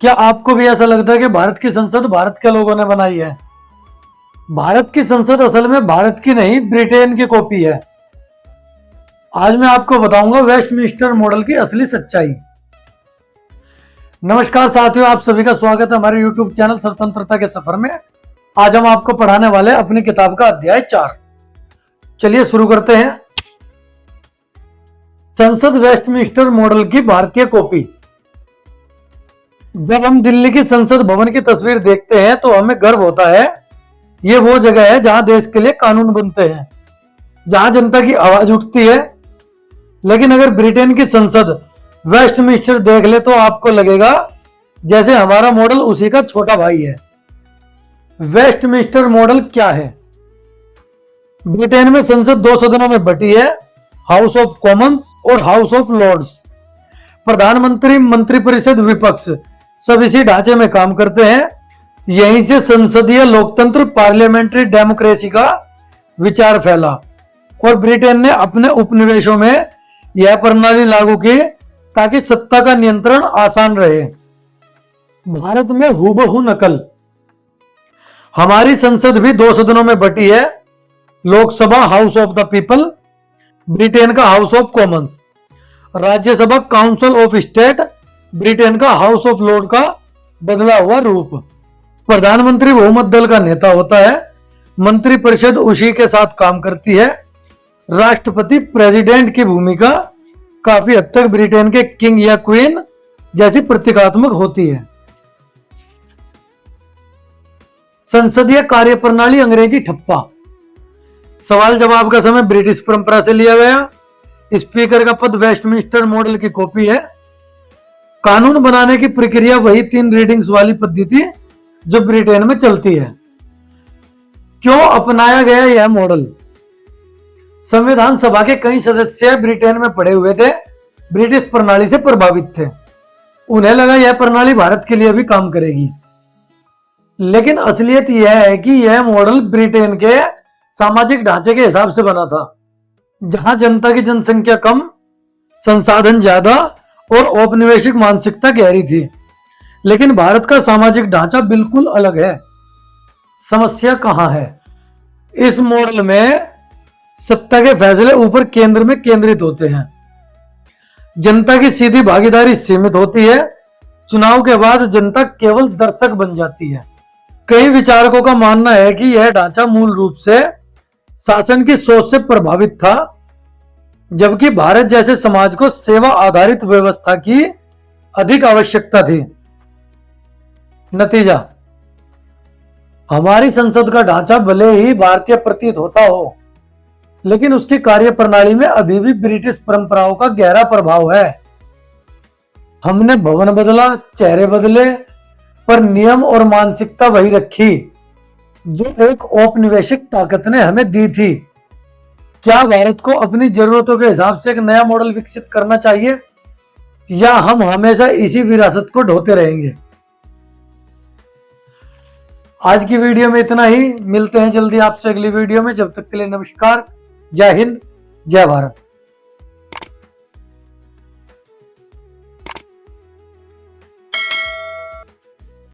क्या आपको भी ऐसा लगता है कि भारत की संसद भारत के लोगों ने बनाई है? भारत की संसद असल में भारत की नहीं, ब्रिटेन की कॉपी है। आज मैं आपको बताऊंगा वेस्टमिंस्टर मॉडल की असली सच्चाई। नमस्कार साथियों, आप सभी का स्वागत है हमारे YouTube चैनल स्वतंत्रता के सफर में। आज हम आपको पढ़ाने वाले अपनी किताब का अध्याय 4। चलिए शुरू करते हैं। संसद वेस्टमिंस्टर मॉडल की भारतीय कॉपी। जब हम दिल्ली की संसद भवन की तस्वीर देखते हैं तो हमें गर्व होता है। ये वो जगह है जहां देश के लिए कानून बनते हैं, जहां जनता की आवाज उठती है। लेकिन अगर ब्रिटेन की संसद वेस्टमिंस्टर देख ले तो आपको लगेगा जैसे हमारा मॉडल उसी का छोटा भाई है। वेस्टमिंस्टर मॉडल क्या है? ब्रिटेन में संसद दो सदनों में बटी है, हाउस ऑफ कॉमन्स और हाउस ऑफ लॉर्ड्स। प्रधानमंत्री, मंत्रिपरिषद, विपक्ष सब इसी ढांचे में काम करते हैं। यहीं से संसदीय लोकतंत्र, पार्लियामेंट्री डेमोक्रेसी का विचार फैला और ब्रिटेन ने अपने उपनिवेशों में यह प्रणाली लागू की ताकि सत्ता का नियंत्रण आसान रहे। भारत में हूबहू नकल। हमारी संसद भी दो सदनों में बटी है, Lok Sabha house of the people, Britain का house of commons. Rajya Sabha council of state, Britain का हाउस ऑफ लॉर्ड का बदला हुआ रूप। प्रधानमंत्री बहुमत दल का नेता होता है, मंत्रिपरिषद उसी के साथ काम करती है। राष्ट्रपति, प्रेसिडेंट की भूमिका काफी हद तक ब्रिटेन के किंग या क्वीन जैसी प्रतीकात्मक होती है। संसदीय कार्यप्रणाली अंग्रेजी ठप्पा। सवाल जवाब का समय ब्रिटिश परंपरा से लिया गया। स्पीकर का पद वेस्टमिंस्टर मॉडल की कॉपी है। कानून बनाने की प्रक्रिया वही 3 रीडिंग्स वाली पद्धति जो ब्रिटेन में चलती है। क्यों अपनाया गया यह मॉडल? संविधान सभा के कई सदस्य ब्रिटेन में पड़े हुए थे, ब्रिटिश प्रणाली से प्रभावित थे। उन्हें लगा यह प्रणाली भारत के लिए भी काम करेगी। लेकिन असलियत यह है कि यह मॉडल ब्रिटेन के सामाजिक ढांचे के हिसाब से बना था, जहां जनता की जनसंख्या कम, संसाधन ज्यादा और औपनिवेशिक मानसिकता गहरी थी। लेकिन भारत का सामाजिक ढांचा बिल्कुल अलग है। समस्या कहां है? इस मॉडल में सत्ता के फैसले ऊपर केंद्र में केंद्रित होते हैं। जनता की सीधी भागीदारी सीमित होती है। चुनाव के बाद जनता केवल दर्शक बन जाती है। कई विचारकों का मानना है कि यह ढांचा मूल रूप से शासन की सोच से प्रभावित था, जबकि भारत जैसे समाज को सेवा आधारित व्यवस्था की अधिक आवश्यकता थी। नतीजा, हमारी संसद का ढांचा भले ही भारतीय प्रतीत होता हो, लेकिन उसकी कार्यप्रणाली में अभी भी ब्रिटिश परंपराओं का गहरा प्रभाव है। हमने भवन बदला, चेहरे बदले, पर नियम और मानसिकता वही रखी जो एक औपनिवेशिक ताकत ने हमें दी थी। क्या भारत को अपनी जरूरतों के हिसाब से एक नया मॉडल विकसित करना चाहिए, या हम हमेशा इसी विरासत को ढोते रहेंगे? आज की वीडियो में इतना ही। मिलते हैं जल्दी आपसे अगली वीडियो में। जब तक के लिए नमस्कार, जय हिंद, जय भारत।